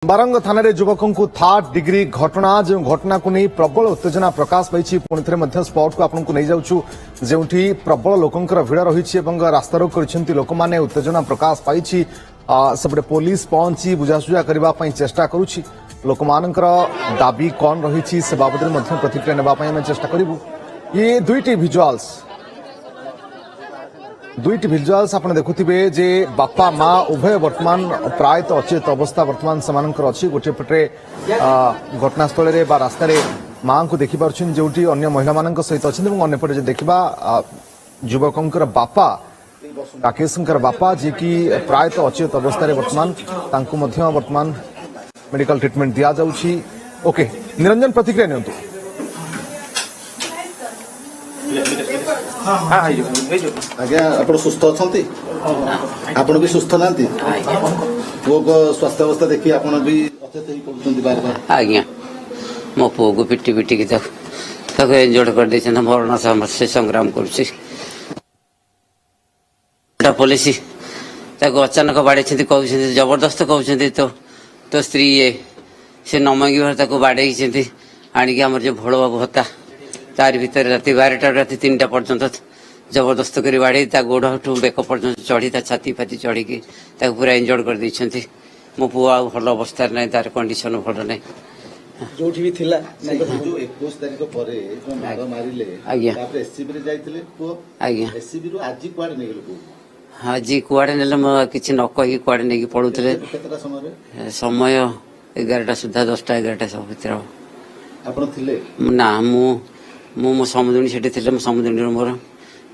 बारंग थाना युवकों को थर्ड डिग्री घटना जो घटना को नहीं प्रबल उत्तेजना प्रकाश पाई पुणी थे स्पॉट को आपको नहीं जाऊँ जो प्रबल लोकंर भिड़ रही रास्ता रोक कर लोक मैंने उत्तेजना प्रकाश पाई सेपटे पुलिस पहुंची बुझासुझा करने चेष्टा करुच्ची लोक मानकर दाबी कौन रही से बाबद में प्रतिक्रिया नापी चेष्टा करूँ ये दुईटी भिजुआल्स आप देखुवे जे बापा माँ उभय वर्तमान प्रायतः अचेत अवस्था वर्तमान सेमानंकर अच्छी गोटे पटे घटनास्थल रास्ता माँ को देखिपुं जो अन्य महिला मान सहित अच्छे अंपटे देखा युवकों बापा राकेश बापा जी की प्रायतः अचेत अवस्था वर्तमान मेडिकल ट्रिटमेंट दि जाऊँगी। ओके निरंजन प्रतिक्रिया नियंतु। आज्ञा आप सुस्थ अच्छा आपण भी सुस्थ ना पुओ को स्वास्थ्य अवस्था देखिए आप भी बार बार आज्ञा मो पुओ को पिटी पिटी की इंजर्ड कर दे मरण समस्या संग्राम कर पुलिस अचानक बाड़े कहते जबरदस्त कहते तो स्त्री ये से न मांग बाड़े आणिक आम जो भोल भत्ता तार भीतर राति 12टा राति 3टा पर्यंत जबरदस्त कर बाड़े गोड़ ठू बेक पर्यंत चढ़ी छाती फाती चढ़ी पूरा इंजर्ड कर देते मो पु आ भल अवस्था ना तार कंडीशन भल ना जो भी थिला जो 21 तारिख पर जो मार मारिले आज्ञा तापर एससीबी रे जाइतिले पु आज्ञा एससीबी रो आज कुआडे नेगल पु आज कुआडे नेले म किछि न कहि कुआडे नेकी पडुतले केतरा समय 11टा सुधा 10टा 11टा सब भीतर आपण थिले ना मो समुद्री से समुद्री मोर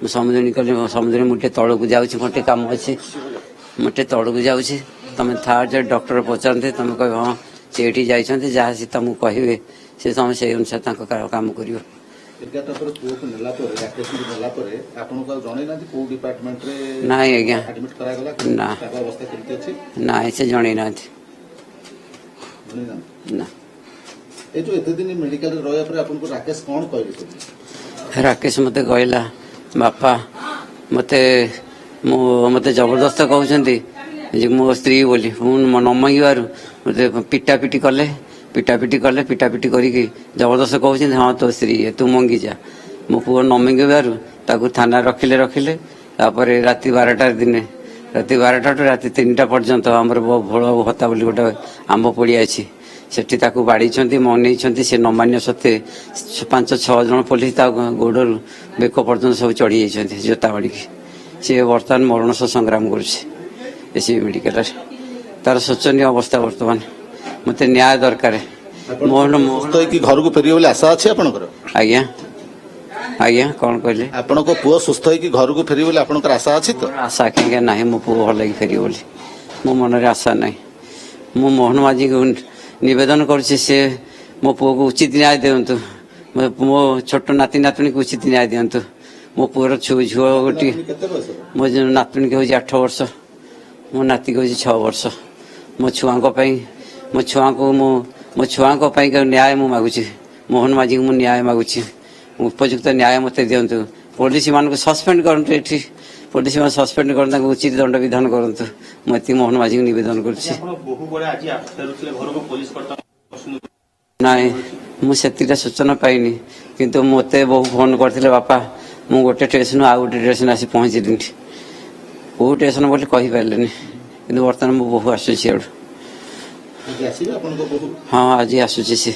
समुद्री कल समुद्री मुझे तौक जाऊँगी मोटे कम अच्छे मोटे तौक जाऊँगी तुम थर्ड डॉक्टर पचारते तुम कह हाँ से जाइए जहाँ सी तुमको कहे से तुम से अनुसार काम कर ना आज्ञा ना ना से जन ना ना जो एते दिन मेडिकल रहा पर आपन राकेश कौन कहले राकेश मते कहला बापा मते मते जबरदस्त कहते मो स्त्री बोली न मांगवार मते पिटापिटी कले पिटापिटी करके जबरदस्त कहते हाँ तो स्त्री तू मंगी जा मो पुओ न मांगवार थाना रखिले राति 12टा दिन राति 12टा राति 3टा पर्यंत आमर भोल भत्ता बोली गोटे आंब पड़िया अच्छी सेठी ताकू बाड़ी मन से न मान्य सत्वे 5-6 जन पुलिस गोड़ बेक पर्यटन सब चढ़ी जाती जोता बाड़ी सी बर्तमान मरण सह संग्राम कर मेडिकल तार शोचनीय अवस्था बर्तमान मत न्याय दरकार मोहन घर को फेर आशा अच्छे आज्ञा आज्ञा कौन कहले आपण को पुओ सुस्थ होई घर को फेरी आपनकर आशा अछि तो आशा के ना मो पुओ भल फेरी बोली मो मन रे आशा ना मो मोहन माझी को निवेदन करुच्ची से मो पुओ को उचित न्याय दिंतु मो छोट नाती नातुणी को उचित न्याय दिंतु मो पुओर झुआ गोटे मो नातुणी के 8 वर्ष मो नाती के 6 वर्ष मो छुआ को मो छुआ न्याय मु मागुची मोहन माझी को न्याय मागुची उपयुक्त न्याय मत दिंतु पुलिस मान को सस्पेंड करते ये पुलिस मान सस्पेंड कर उचित दंड विधान करतु मत मोहन माझी को निवेदन कर मुझे सूचना पाइनी किंतु मते बहु फोन करते बापा मु गोटे स्टेशन आ गोटे स्टेशन आसी पहुंची कौ स्टेशन बोली कही पारे कि बर्तमान मो बहु आसूसी हाँ आज आसूसी सी